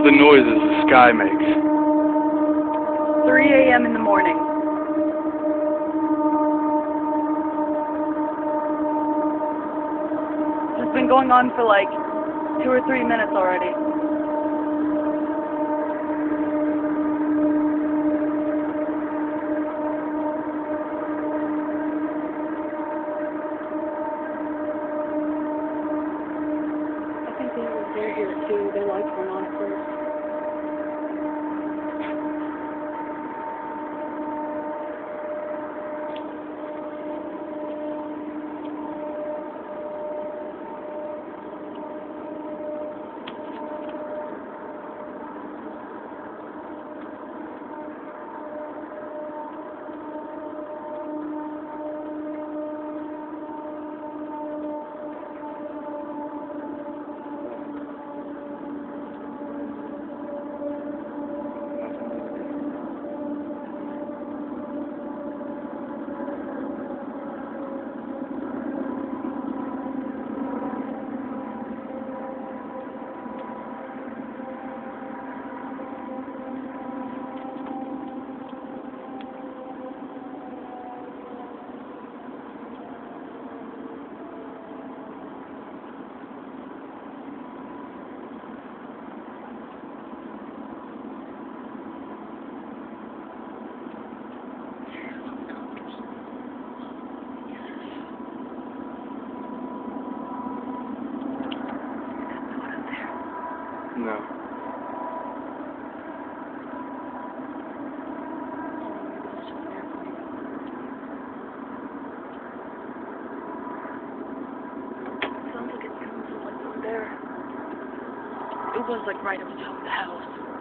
the noises the sky makes. 3 a.m. in the morning. It's been going on for like 2 or 3 minutes already. I think they're here too. Their lights went on at first. No. Sounds like it comes from like over there. It was like right up top of the house.